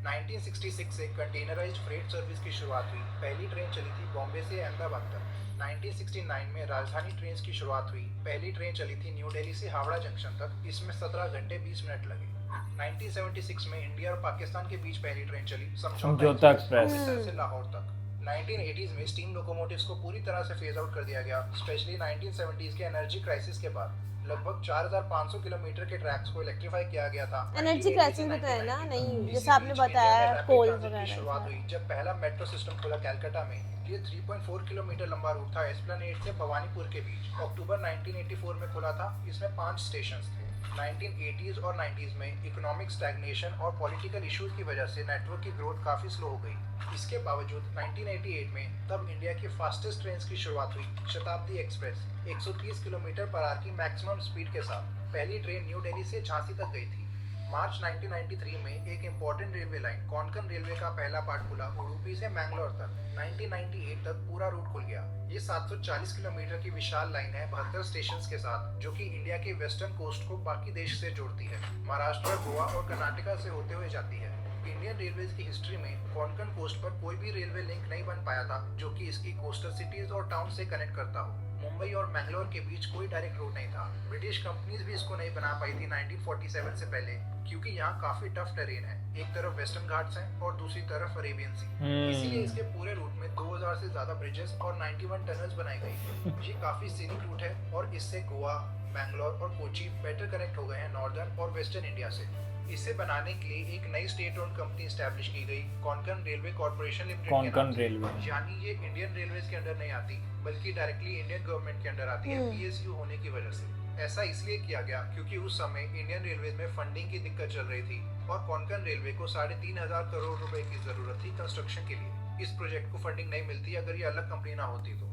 1966 से कंटेनराइज्ड फ्रेट सर्विस की शुरुआत हुई। पहली ट्रेन चली थी बॉम्बे से अहमदाबाद तक। 1969 में राजधानी ट्रेन की शुरुआत हुई। पहली ट्रेन चली थी न्यू दिल्ली से हावड़ा जंक्शन तक। इसमें 17 घंटे 20 मिनट लगे। 1976 में इंडिया और पाकिस्तान के बीच पहली ट्रेन चली समझौता एक्सप्रेस से लाहौर तक। 1980s में स्टीम लोकोमोटिव्स को पूरी तरह से फेज आउट कर दिया गया, स्पेशली 1970s के एनर्जी क्राइसिस के बाद। लगभग 4500 किलोमीटर के ट्रैक्स को इलेक्ट्रीफाई किया गया था। एनर्जी क्राइसिस भी तो है ना, नहीं जैसे आपने बताया कोल वगैरह। शुरुआत हुई जब पहला मेट्रो सिस्टम खुला कैलकाटा में। ये 3.4 किलोमीटर लंबा रूट था एस्प्लेनेड से भवानीपुर के बीच। अक्टूबर 1984 में खुला था। इसमें 5 स्टेशंस थे। 1980s और 90s में इकोनॉमिक स्टैग्नेशन और पॉलिटिकल इश्यूज की वजह से नेटवर्क की ग्रोथ काफी स्लो हो गई। इसके बावजूद 1988 में तब इंडिया की फास्टेस्ट ट्रेन की शुरुआत हुई, शताब्दी एक्सप्रेस 130 किलोमीटर पर आवर की मैक्सिमम स्पीड के साथ। पहली ट्रेन न्यू दिल्ली से झांसी तक गई थी। मार्च 1993 में एक important railway line Konkan railway का पहला पार्ट खुला उडुपी से मैंगलोर तक। 1998 तक पूरा रूट खुल गया। ये 740 किलोमीटर की विशाल लाइन है 72 स्टेशंस के साथ, जो कि इंडिया के वेस्टर्न कोस्ट को बाकी देश से जोड़ती है। महाराष्ट्र, गोवा और कर्नाटका से होते हुए जाती है। इंडियन रेलवेज की हिस्ट्री में कोंकण कोस्ट पर कोई भी रेलवे लिंक नहीं बन पाया था जो कि इसकी कोस्टल सिटीज और टाउन से कनेक्ट करता हो। मुंबई और मैंगलोर के बीच कोई डायरेक्ट रूट नहीं था। ब्रिटिश कंपनीज भी इसको नहीं बना पाई थी 1947 से पहले, क्योंकि यहाँ काफी टफ टेरेन है। एक तरफ वेस्टर्न घाट्स हैं और दूसरी तरफ अरेबियन सी। इसीलिए इसके पूरे रूट में 2000 से ज्यादा ब्रिजेस और 91 टनल्स बनाई गई। ये काफी सीनिक रूट है और इससे गोवा, मैंगलोर और कोची बेटर कनेक्ट हो गए हैं नॉर्दर्न और वेस्टर्न इंडिया से। इसे बनाने के लिए एक नई स्टेट ओन्ड कंपनी एस्टैब्लिश की गई, Konkan railway corporation limited. Konkan railway यानी ये इंडियन रेलवेज के अंडर नहीं आती, बल्कि डायरेक्टली इंडियन गवर्नमेंट के अंडर आती है PSU होने की वजह से। ऐसा इसलिए किया गया क्योंकि उस समय इंडियन रेलवेज में फंडिंग की दिक्कत चल रही थी और कोंकण रेलवे को 3,500 करोड़ रुपए की जरूरत थी कंस्ट्रक्शन के लिए। इस प्रोजेक्ट को फंडिंग नहीं मिलती अगर ये अलग कंपनी ना होती तो।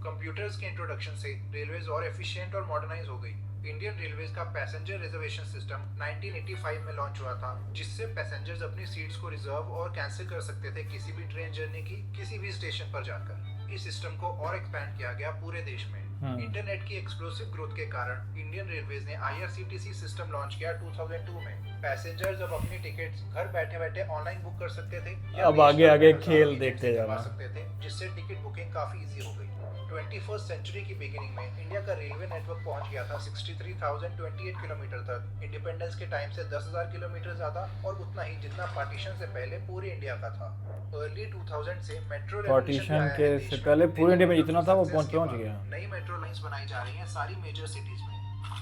कंप्यूटर्स के इंट्रोडक्शन से रेलवेज और एफिशिएंट और मॉडर्नाइज हो गई। इंडियन रेलवेज का पैसेंजर रिजर्वेशन सिस्टम 1985 में लॉन्च हुआ था, जिससे पैसेंजर्स अपनी सीट्स को रिजर्व और कैंसिल कर सकते थे किसी भी ट्रेन जर्नी की किसी भी स्टेशन पर जाकर। इस सिस्टम को और एक्सपैंड किया गया पूरे देश में। इंटरनेट की एक्सप्लोसिव ग्रोथ के कारण इंडियन रेलवेज ने IRCTC सिस्टम लॉन्च किया 2002 में। पैसेंजर्स अब अपनी टिकट्स घर बैठे बैठे ऑनलाइन बुक कर सकते थे। अब आगे आगे खेल देखते जाना सकते थे, जिससे टिकट बुकिंग काफी इजी हो गई। 21st सेंचुरी की बिगिनिंग में इंडिया का रेलवे नेटवर्क पहुंच गया था 63,028 किलोमीटर तक। इंडिपेंडेंस के टाइम से 10,000 किलोमीटर ज्यादा और उतना ही जितना पार्टीशन से पहले पूरे इंडिया का था। अर्ली 2000 से मेट्रो पार्टीशन के से पहले पूरे इंडिया में जितना था वो पहुंच गया। नई मेट्रो लाइंस बनाई जा रही हैं सारी मेजर सिटीज में।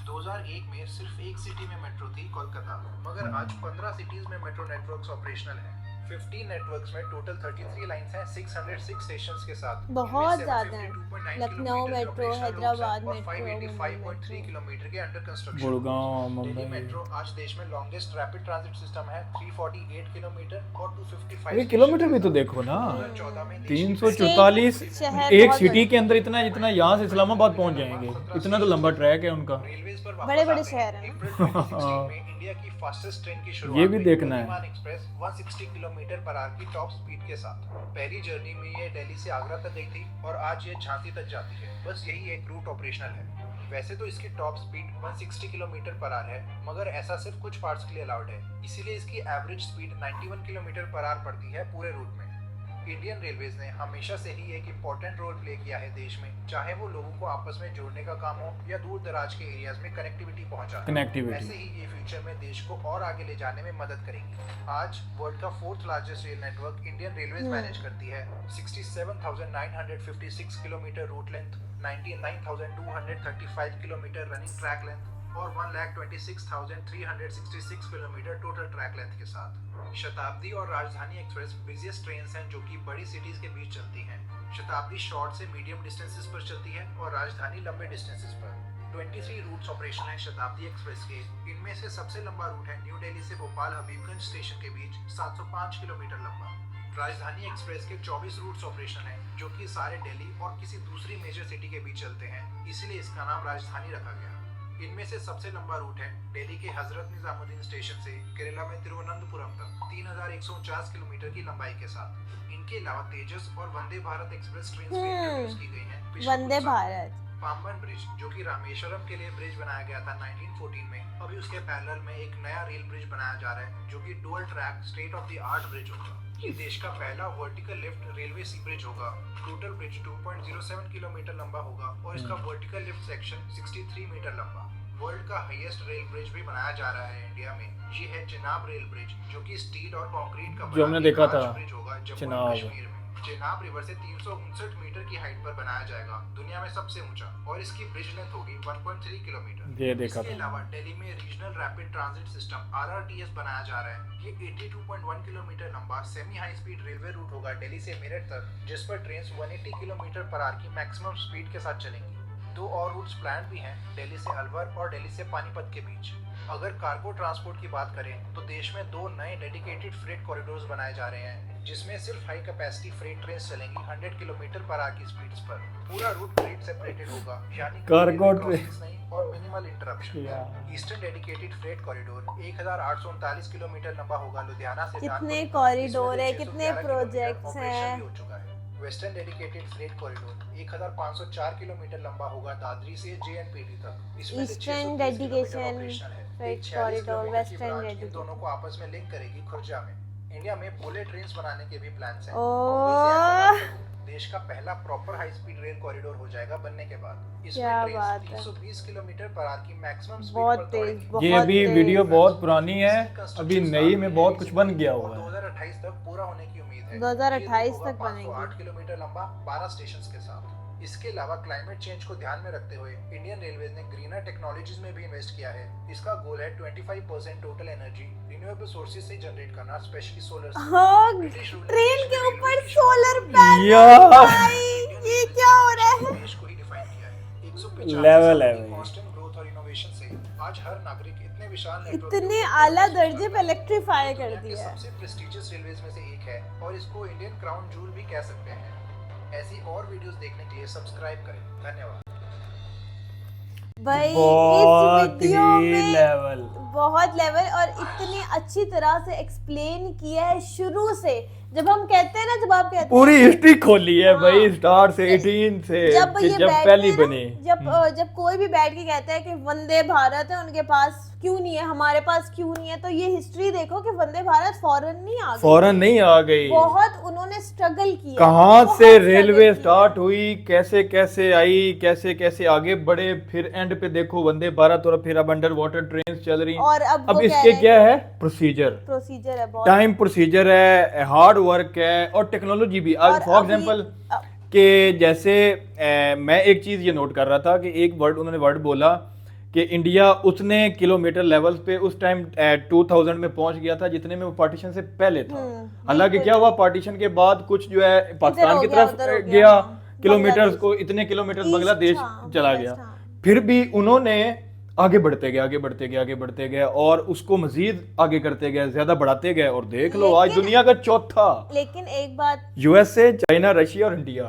2001 में सिर्फ एक सिटी में मेट्रो थी, कोलकाता, मगर आज 15 सिटीज में मेट्रो नेटवर्क्स ऑपरेशनल हैं। 15 नेटवर्क्स में टोटल 33 लाइंस हैं 606 स्टेशंस के साथ। बहुत ज्यादा है। Lucknow metro, Hyderabad metro, 585.3 kilometre के under construction. Gurgaon, Mumbai metro आज देश में लॉन्गेस्ट रैपिड ट्रांजिट सिस्टम है 348 किलोमीटर और 255 ये किलोमीटर भी तो देखो ना, 2014 में 344 एक सिटी के अंदर इतना जितना यहाँ से इस्लामाबाद पहुंच जाएंगे, इतना तो लंबा ट्रैक है उनका। रेलवेज पर बड़े बड़े शहर हैं। अप्रैल 2016 में इंडिया की फास्टेस्ट ट्रेन की शुरुआत ये भी देखना है। Express 160 kilometre kilometre per hour की टॉप स्पीड के साथ। पहली जर्नी में ये दिल्ली से आगरा तक गई थी और आज ये झांसी तक जाती है। बस यही एक रूट ऑपरेशनल है। वैसे तो इसकी top speed 160 kilometre per hour है, मगर ऐसा सिर्फ कुछ पार्ट्स के लिए अलाउड है, इसीलिए इसकी average speed 91 kilometre per hour पड़ती है पूरे रूट में। इंडियन रेलवेज ने हमेशा से ही एक इम्पोर्टेंट रोल प्ले किया है देश में, चाहे वो लोगों को आपस में जोड़ने का काम हो या दूर दराज के एरियाज में कनेक्टिविटी पहुंचाना। ऐसे ही ये फ्यूचर में देश को और आगे ले जाने में मदद करेगी। आज वर्ल्ड का 4th largest rail network Indian railways manage करती है। 67,956 kilometre route length, 99,235 kilometre running track length और 1,26,366 किलोमीटर टोटल ट्रैक लेंथ के साथ। शताब्दी और राजधानी एक्सप्रेस बिजिएस्ट ट्रेन्स हैं जो कि बड़ी सिटीज के बीच चलती हैं। शताब्दी शॉर्ट से मीडियम डिस्टेंसेस पर चलती है और राजधानी लंबे डिस्टेंसेस पर। 23 रूट्स ऑपरेशन है शताब्दी एक्सप्रेस के। इनमें से सबसे लंबा रूट है न्यू दिल्ली से भोपाल हबीबगंज स्टेशन के बीच, 705 किलोमीटर लंबा। राजधानी एक्सप्रेस के 24 रूट्स ऑपरेशन है जो कि सारे दिल्ली और किसी दूसरी मेजर सिटी के बीच चलते हैं, इसलिए इसका नाम राजधानी रखा गया। इनमें से सबसे लंबा रूट है दिल्ली के हजरत निजामुद्दीन स्टेशन से केरला में तिरुवनंतपुरम तक, 3,149 किलोमीटर की लंबाई के साथ। इनके अलावा तेजस और वंदे भारत एक्सप्रेस ट्रेन भी इंट्रोड्यूस की गई हैं। वंदे भारत पाम्बन ब्रिज, जो कि रामेश्वरम के लिए ब्रिज बनाया गया था 1914 में, अभी उसके पैरेलल में एक नया रेल ब्रिज बनाया जा रहा है जो कि dual track state of the art bridge होगा। ये देश का पहला वर्टिकल लिफ्ट रेलवे सी ब्रिज होगा। टोटल ब्रिज 2.07 किलोमीटर लंबा होगा और इसका वर्टिकल लिफ्ट सेक्शन 63 मीटर लंबा। वर्ल्ड का हाईएस्ट रेल ब्रिज भी बनाया जा रहा है इंडिया में। ये है चिनाब रेल ब्रिज, जो कि स्टील और कंक्रीट का जो हमने देखा था ब्रिज होगा जम्मू कश्मीर में। चिनाब रिवर से 359 मीटर की हाइट पर बनाया जाएगा, दुनिया में सबसे ऊंचा, और इसकी ब्रिज लेंथ होगी 1.3 किलोमीटर। ये देखा इसके अलावा दिल्ली में regional rapid transit system RRTS बनाया जा रहा है। ये 82.1 किलोमीटर लंबा semi high speed railway route होगा दिल्ली से मेरठ तक, जिस पर ट्रेन 180 किलोमीटर पर आवर की मैक्सिमम स्पीड के साथ चलेंगी। 2 और रूट्स प्लान भी हैं दिल्ली से अलवर और दिल्ली से पानीपत के बीच। अगर कार्गो ट्रांसपोर्ट की बात करें तो देश में 2 नए डेडिकेटेड फ्रेट कॉरिडोर्स बनाए जा रहे हैं, जिसमें सिर्फ हाई कैपेसिटी फ्रेट ट्रेन चलेंगी 100 किलोमीटर पर आवर की स्पीड्स पर। पूरा रूट फ्रेट सेपरेटेड होगा, यानी कार्गो ट्रेन नहीं और minimal interruption. Eastern dedicated freight corridor 1,839 kilometre लंबा होगा लुधियाना से। कितने कॉरिडोर है, कितने प्रोजेक्ट्स हैं। Western dedicated freight corridor 1,504 kilometre लंबा होगा दादरी से JNPT तक। Eastern dedication freight corridor, western dedication, दोनों को आपस में लिंक करेगी खुर्जा में। इंडिया में बुलेट ट्रेन्स बनाने के भी प्लान्स हैं। देश का पहला proper high speed rail corridor हो जाएगा बनने के बाद। इसमें ट्रेन 320 किलोमीटर पर आवर की मैक्सिमम स्पीड पर दौड़ेगी। ये अभी वीडियो बहुत पुरानी है, अभी नई में बहुत कुछ बन गया हुआ है। 2028 तक पूरा होने की उम्मीद है। 2028 तक बनेगी। 8 किलोमीटर लंबा 12 स्टेशंस के साथ। इसके अलावा क्लाइमेट चेंज को ध्यान में रखते हुए इंडियन रेलवेज ने ग्रीनर टेक्नोलॉजीज में भी इन्वेस्ट किया है। इसका गोल है 25% टोटल एनर्जी रिन्यूएबल सोर्सेज से जनरेट करना, स्पेशली सोलर से। ट्रेन के ऊपर सोलर पैनल, ये क्या हो रहा है? देश को ही डिफाइन किया है। 150 लेवल है कांस्टेंट ग्रोथ और इनोवेशन से आज हर नागरिक इतने विशाल इतने आला दर्जे पे इलेक्ट्रीफाई कर दिया है। सबसे प्रेस्टिजियस रेलवेज में से एक है और इसको इंडियन क्राउन जूल भी कह सकते हैं। ऐसी और वीडियोस देखने के लिए सब्सक्राइब करें। धन्यवाद भाई। बहुत इस वीडियो में लेवल, बहुत लेवल और इतनी अच्छी तरह से एक्सप्लेन किया है शुरू से। जब हम कहते हैं ना, जब आप कहते हैं पूरी हिस्ट्री खोली है भाई, स्टार से 18 से जब कि ये जब पहली बनी। जब कोई भी बैठ के कहता है कि वंदे भारत है, उनके पास क्यों नहीं है, हमारे पास क्यों नहीं है, तो ये हिस्ट्री देखो कि वंदे भारत फौरन नहीं आ गई। फौरन नहीं आ गई, बहुत उन्होंने स्ट्रगल किया। कहाँ से रेलवे स्टार्ट हुई, कैसे कैसे आई, कैसे कैसे आगे बढ़े, फिर एंड पे देखो वंदे भारत, और फिर अब अंडर वाटर ट्रेन चल रही। और अब इसके क्या है, प्रोसीजर है, बहुत टाइम प्रोसीजर है, हार्ड वर्क है और टेक्नोलॉजी भी। आज फॉर एग्जांपल कि जैसे मैं एक चीज ये नोट कर रहा था कि एक वर्ड उन्होंने बोला कि इंडिया उतने किलोमीटर लेवल्स पे उस टाइम 2000 में पहुंच गया था जितने में वो पार्टीशन से पहले था। हालांकि क्या हुआ, पार्टीशन के बाद कुछ जो है पाकिस्तान की तरफ गया, किलोमीटर्स को इतने किलोमीटर बांग्लादेश चला गया, फिर भी उन्होंने आगे बढ़ते गए और उसको मजीद आगे करते गए, ज्यादा बढ़ाते गए, और देख लो आज दुनिया का चौथा। लेकिन एक बात, USA, चाइना, रशिया और इंडिया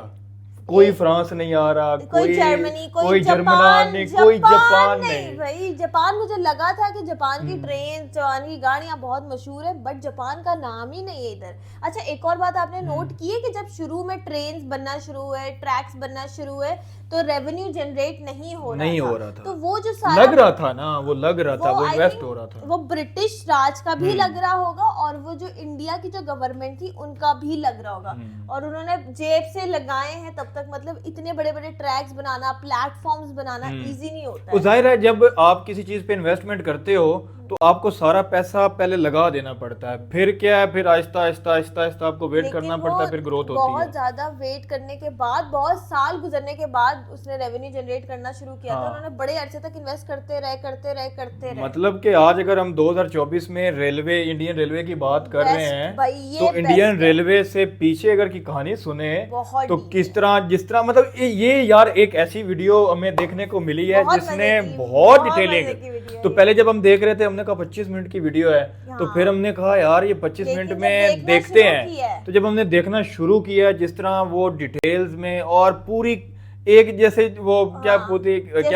कोई फ्रांस नहीं आ रहा, कोई जर्मनी, कोई जर्मन नहीं, कोई जापान नहीं। भाई जापान, मुझे लगा था कि जापान की ट्रेन, जापान की गाड़ियां बहुत मशहूर है, बट जापान का नाम ही नहीं है इधर। अच्छा, एक और बात आपने नोट की है कि जब शुरू में ट्रेन्स बनना शुरू हुए, ट्रैक्स बनना शुरू हुए, तो रेवेन्यू जनरेट नहीं हो रहा था। तो वो जो सारा लग रहा था ना, वो लग रहा था, वो इन्वेस्ट हो रहा था, वो ब्रिटिश राज का भी लग रहा होगा और वो जो इंडिया की जो गवर्नमेंट थी उनका भी लग रहा होगा, और उन्होंने जेब से लगाए हैं तब तक। मतलब इतने बड़े बड़े ट्रैक्स बनाना, प्लेटफॉर्म्स बनाना इजी नहीं होता है। जाहिर है जब आप किसी चीज पे इन्वेस्टमेंट करते हो तो आपको सारा पैसा पहले लगा देना पड़ता है, फिर क्या है, फिर आहिस्ता आहिस्ता आहिस्ता आहिस्ता आपको वेट करना पड़ता है, फिर ग्रोथ होती है। बहुत ज्यादा वेट करने के बाद, बहुत साल गुजरने के बाद उसने रेवेन्यू जनरेट करना शुरू किया था। उन्होंने बड़े अरसे तक इन्वेस्ट करते रहे। मतलब कि आज अगर हम 2024 में रेलवे, इंडियन रेलवे की बात कर रहे हैं, तो इंडियन रेलवे से पीछे अगर की कहानी सुने तो किस तरह, जिस तरह, मतलब ये यार एक ऐसी वीडियो हमें देखने को मिली है जिसने बहुत डिटेलिंग। तो पहले जब हम देख रहे थे हमने कहा 25 मिनट की वीडियो है, तो फिर हमने कहा यार ये 25 मिनट में देखते हैं। तो जब हमने देखना शुरू किया जिस तरह वो डिटेल्स में और पूरी एक जैसे वो क्या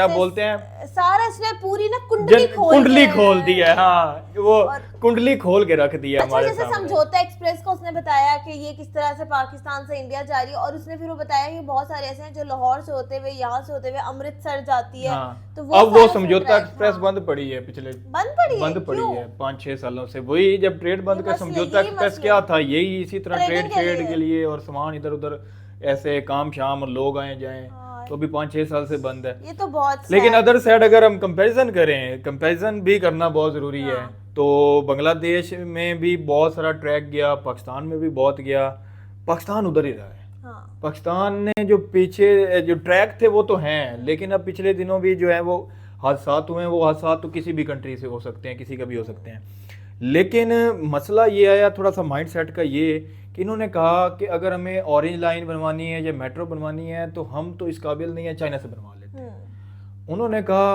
बोलते हैं, सारा इसने पूरी ना कुंडली खोल दी है। हाँ, वो कुंडली खोल के रख दिया हमारे जैसे समझौता एक्सप्रेस को उसने बताया कि ये किस तरह से पाकिस्तान से इंडिया जा रही है, और उसने फिर वो बताया कि बहुत सारे ऐसे हैं जो लाहौर से होते हुए, यहाँ से होते हुए अमृतसर जाती है। हाँ, तो अब वो समझौता एक्सप्रेस बंद पड़ी है, बंद पड़ी है 5-6 सालों से। वही जब ट्रेड बंद का समझौता एक्सप्रेस क्या था, यही इसी तरह ट्रेड के लिए और सामान इधर उधर ऐसे काम शाम और लोग आए जाएं, तो अभी 5-6 साल से बंद है। ये तो बहुत लेकिन अदर साइड अगर हम कंपैरिजन भी करना बहुत जरूरी है। तो बांग्लादेश में भी बहुत सारा ट्रैक गया, पाकिस्तान में भी बहुत गया, पाकिस्तान उधर ही रहा है। पाकिस्तान ने जो पीछे जो ट्रैक थे वो तो हैं, लेकिन अब पिछले दिनों भी जो है वो हादसात हुए हैं। वो हादसात तो किसी भी कंट्री से हो सकते हैं, किसी का भी हो सकते हैं। लेकिन मसला ये आया थोड़ा सा माइंड सेट का, ये कि इन्होंने कहा कि अगर हमें ऑरेंज लाइन बनवानी है या मेट्रो बनवानी है तो हम तो इस काबिल नहीं है, चाइना से बनवा लेते हैं। उन्होंने कहा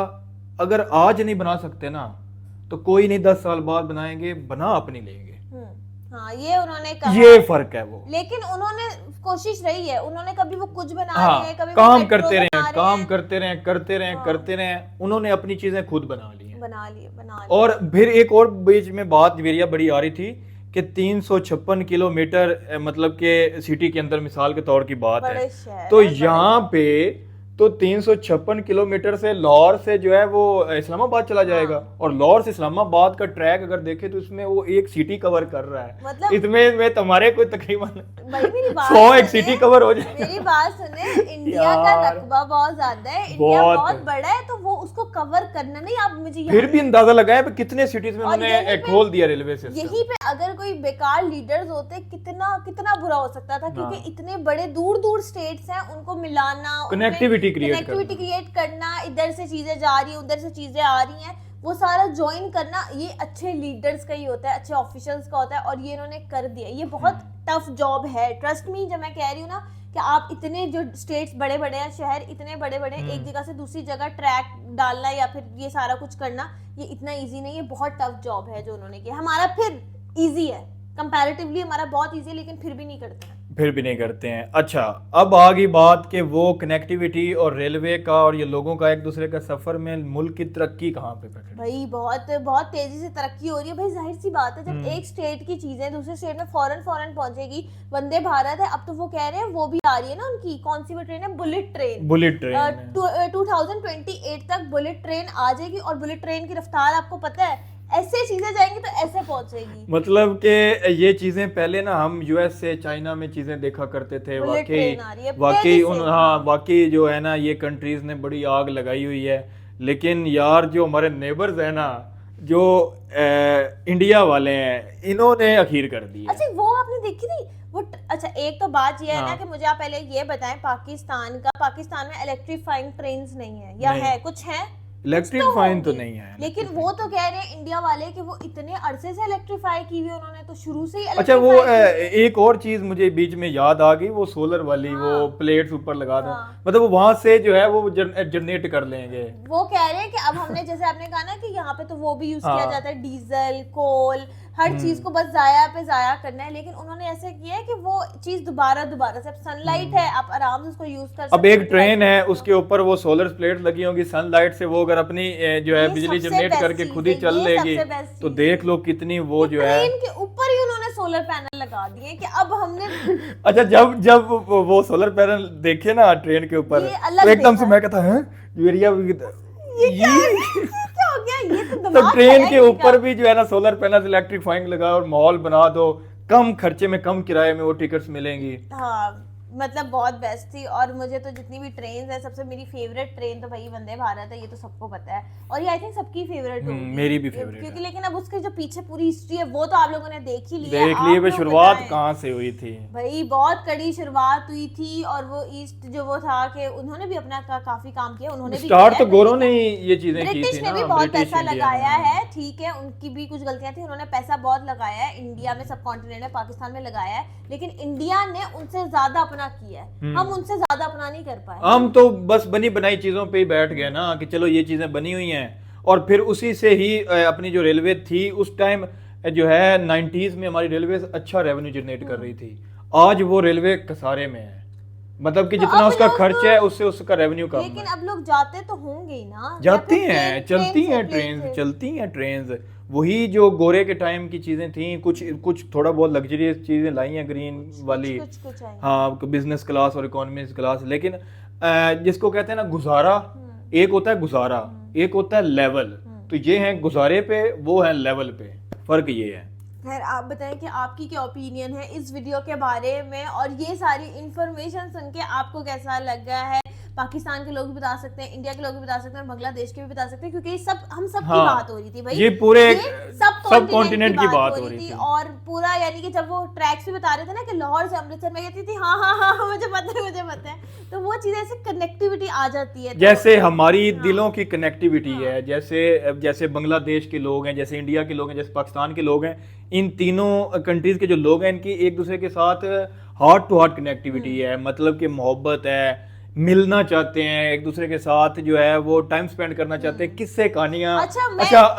अगर आज नहीं बना सकते ना तो कोई नहीं 10 साल बाद बनाएंगे, बना अपनी लेंगे। हाँ, ये उन्होंने कहा, ये फर्क है वो। लेकिन उन्होंने कोशिश रही है, उन्होंने कभी वो कुछ बना रहे हैं, कभी काम करते रहे, करते रहे। उन्होंने अपनी चीजें खुद बना ली। और फिर एक और बीच में बात बड़ी आ रही थी कि 356 किलोमीटर मतलब के सिटी के अंदर मिसाल के तौर की बात है, तो यहाँ पे तो 356 किलोमीटर से लाहौर से जो है वो इस्लामाबाद चला जाएगा। और लाहौर से इस्लामाबाद का ट्रैक अगर देखे तो इसमें वो एक सिटी कवर कर रहा है। मतलब इसमें तुम्हारे कोई तकरीबन 100 एक सिटी कवर हो जाए। मेरी बात सुने, इंडिया का रकबा बहुत ज्यादा है, इंडिया बहुत बड़ा है, तो वो उसको कवर करना नहीं। आप मुझे फिर भी अंदाजा लगाया कितने सिटीज में उन्होंने खोल दिया रेलवे सिस्टम। यहीं पे अगर कोई बेकार लीडर्स होते कितना बुरा हो सकता था, क्योंकि इतने बड़े दूर दूर स्टेट्स हैं, उनको मिलाना, कनेक्टिविटी क्रिएट करना, इधर से चीजें जा रही है, उधर से चीजें आ रही हैं, वो सारा ज्वाइन करना, ये अच्छे लीडर्स का ही होता है, अच्छे ऑफिशियल्स का होता है, और ये इन्होंने कर दिया। ये बहुत टफ जॉब है, ट्रस्ट मी, जब मैं कह रही हूँ ना कि आप इतने जो स्टेट्स बड़े बड़े हैं, शहर इतने बड़े बड़े, एक जगह से दूसरी जगह ट्रैक डालना या फिर ये सारा कुछ करना, ये इतना इजी नहीं है, बहुत टफ जॉब है जो उन्होंने किया। हमारा फिर इजी है, कंपैरेटिवली हमारा बहुत इजी है, लेकिन फिर भी नहीं करते हैं। अच्छा, अब आ गई बात कि वो कनेक्टिविटी और रेलवे का और ये लोगों का एक दूसरे का सफर में मुल्क की तरक्की कहाँ पे कर रही है? भाई बहुत बहुत तेजी से तरक्की हो रही है। भाई जाहिर सी बात है, जब एक स्टेट की चीजें दूसरे स्टेट में फौरन पहुंचेगी। वंदे भारत है, अब तो वो कह रहे हैं, वो भी आ रही है ना उनकी, कौन सी वो ट्रेन है, बुलेट ट्रेन 2028 तक बुलेट ट्रेन आ जाएगी। और बुलेट ट्रेन की रफ्तार आपको पता है, ऐसे चीजें जाएंगी तो ऐसे पहुंचेगी। मतलब कि ये चीजें पहले ना हम यूएस से चाइना में चीजें देखा करते थे, वाकई जो है ना ये कंट्रीज ने बड़ी आग लगाई हुई है। लेकिन यार जो हमारे नेबर्स है ना, जो इंडिया वाले हैं, इन्होंने अखीर कर दी। अच्छा, वो आपने देखी थी वो? अच्छा, एक तो बात ये है ना कि मुझे आप पहले ये बताएं, पाकिस्तान में इलेक्ट्रीफाइंग ट्रेन्स नहीं है या है, कुछ है इलेक्ट्रीफाइंग तो नहीं है, लेकिन वो तो कह रहे हैं इंडिया वाले कि वो इतने अरसे से इलेक्ट्रीफाई की हुई, उन्होंने तो शुरू से ही। अच्छा, वो एक और चीज मुझे बीच में याद आ गई, वो सोलर वाली वो प्लेट्स ऊपर लगा दो, मतलब वो वहां से जो है वो जनरेट कर लेंगे। वो कह रहे हैं कि अब हमने जैसे आपने कहा ना कि यहाँ पे तो वो भी यूज किया जाता है, डीजल, कोल, हर चीज को बस जाया पे जाया करना है, लेकिन उन्होंने ऐसे किया है कि वो चीज दोबारा से, अब सनलाइट है आप आराम से उसको यूज कर सकते अब एक ट्रेन है उसके ऊपर वो सोलर प्लेट लगी होगी, सनलाइट से वो अगर अपनी जो है बिजली जनरेट करके खुद ही चल लेगी तो देख लो कितनी वो जो है। ट्रेन के ऊपर ही उन्होंने सोलर पैनल लगा दिए कि अब हमने अच्छा जब वो सोलर पैनल देखे ना ट्रेन के ऊपर तो एकदम से मैं कहता है क्या हो गया, ये तो तो दिमाग ट्रेन है के इनका। ऊपर भी जो है ना सोलर पैनल इलेक्ट्रीफाइंग लगा और मॉल बना दो, कम खर्चे में कम किराए में वो टिकट्स मिलेंगी। हाँ मतलब बहुत बेस्ट थी। और मुझे तो जितनी भी ट्रेन है सबसे मेरी फेवरेट ट्रेन तो भाई वंदे भारत है, ये तो सबको पता है और ये आई थिंक सबकी फेवरेट होगी, मेरी भी फेवरेट क्योंकि लेकिन अब उसके जो पीछे पूरी हिस्ट्री है वो तो आप लोगों ने देख ही लिया। देख लिए शुरुआत कहाँ से हुई थी भाई, बहुत कड़ी शुरुआत हुई थी और वो ईस्ट जो वो था कि उन्होंने भी अपना काफी काम किया, उन्होंने भी स्टार्ट तो गोरों ने ही ये चीजें की ब्रिटिश थी ने ना, भी बहुत ब्रिटिश पैसा इंडिया लगाया ने। है, ठीक है उनकी भी कुछ गलतियां थी, उन्होंने पैसा बहुत लगाया है इंडिया में, सब कॉन्टिनेंट में, पाकिस्तान में लगाया है, लेकिन इंडिया ने उनसे ज्यादा अपना किया है, हम उनसे ज्यादा अपना नहीं कर पाए। हम तो बस बनी बनाई चीजों पे ही बैठ गए ना कि चलो ये चीजें बनी हुई हैं और फिर उसी से ही अपनी जो रेलवे थी उस टाइम जो है 90s में हमारी रेलवे अच्छा रेवेन्यू जनरेट कर रही थी, आज वो रेलवे कसारे में है, मतलब कि जितना अब उसका लोग खर्च है उससे उसका रेवेन्यू कम लेकिन है। अब लोग जाते तो होंगे ही ना, जाती या फिर हैं ट्रेन चलती से, हैं प्लेन ट्रेन से। चलती हैं ट्रेन, वही जो गोरे के टाइम की चीजें थी, कुछ थोड़ा बहुत लग्जरियस चीजें लाई हैं ग्रीन वाली, कुछ है। हाँ बिजनेस क्लास और इकोनॉमिक क्लास, लेकिन जिसको कहते हैं ना गुजारा, एक होता है गुजारा एक होता है लेवल, तो ये है गुजारे पे वो है लेवल पे, फर्क ये है। खैर आप बताएं कि आपकी क्या ओपिनियन है इस वीडियो के बारे में और ये सारी इंफॉर्मेशन सुन के आपको कैसा लगा है। पाकिस्तान के लोग भी बता सकते हैं, इंडिया के लोग भी बता सकते हैं और बांग्लादेश के भी बता सकते हैं, क्योंकि ये सब हम सब की बात हो रही थी भाई, ये पूरे सब कॉन्टिनेंट की बात हो रही थी। और पूरा यानी कि जब वो ट्रैक्स भी बता रहे थे ना कि लाहौर से अमृतसर में कहती थी हाँ मुझे पता है, तो वो चीजें ऐसे कनेक्टिविटी आ जाती है, जैसे हमारी दिलों की कनेक्टिविटी है, जैसे बांग्लादेश के लोग हैं, जैसे इंडिया के लोग हैं, जैसे पाकिस्तान के लोग हैं, इन तीनों कंट्रीज के जो लोग हैं इनकी एक दूसरे के साथ हार्ट टू हार्ट कनेक्टिविटी है, मतलब कि मोहब्बत है, मिलना चाहते हैं एक दूसरे के साथ, जो है वो टाइम स्पेंड करना चाहते हैं, किससे कहानियां। अच्छा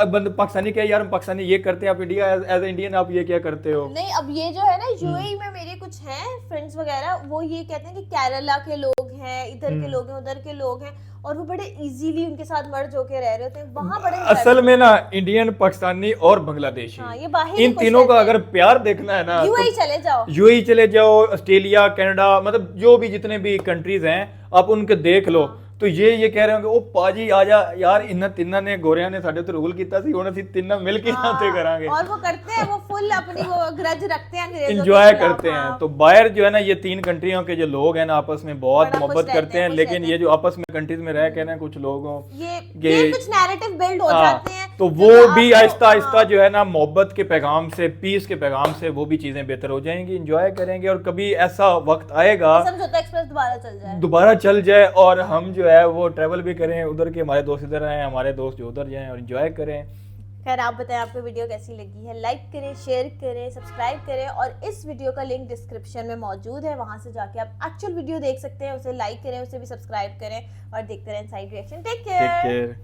पाकिस्तानी क्या यार, हम पाकिस्तानी ये करते हैं, आप इंडिया एज इंडियन आप ये क्या करते हो। नहीं अब ये जो है ना यूएई में मेरे कुछ हैं फ्रेंड्स वगैरह, वो ये कहते हैं कि केरला के लोग हैं, इधर के लोग हैं, उधर के लोग हैं, और वो बड़े इजीली उनके साथ मर्ज होके रह रहे होते हैं वहां बड़े। असल में ना इंडियन, पाकिस्तानी और बांग्लादेशी, हाँ, ये बाहरी इन तीनों का अगर प्यार देखना है ना यूएई चले जाओ, यूएई चले जाओ, ऑस्ट्रेलिया, कनाडा, मतलब जो भी जितने भी कंट्रीज हैं आप उनके देख लो, तो ये कह रहे होंगे ओ पाजी आजा यार, इन्ना तिन्ना ने गोरिया ने साडे ते रूल कीता सी, हुण असीं तिन्ना मिल के नाते करांगे, और वो करते हैं, वो फुल अपनी वो ग्रज रखते हैं अंग्रेजों के एंजॉय खिलाफ, करते हैं। तो बाहर जो है ना ये तीन कंट्रियों के जो लोग हैं ना आपस में बहुत बड़ा मोहब्बत खुश करते हैं, रहते हैं, लेकिन खुश ये जो आपस में कंट्रीज में रह के ना कुछ लोगों ये कुछ नैरेटिव बिल्ड हो जाते हैं, तो वो भी आहिस्ता आहिस्ता जो है ना मोहब्बत के पैगाम से, पीस के पैगाम से वो भी चीजें बेहतर हो जाएंगी, एंजॉय करेंगे, और कभी ऐसा वक्त आएगा समझौता एक्सप्रेस दोबारा चल जाए और हम जो है वो ट्रैवल भी करें, उधर के हमारे दोस्त इधर आए, हमारे दोस्त जो उधर जाएं और एंजॉय करें। खैर आप बताएं आपको वीडियो कैसी लगी है, लाइक करें, शेयर करें, सब्सक्राइब करें, और इस वीडियो का लिंक डिस्क्रिप्शन में मौजूद है, वहां से जाके आप एक्चुअल वीडियो देख सकते हैं, उसे लाइक करें, उसे भी सब्सक्राइब करें और देखते रहें इनसाइड रिएक्शन। Take care.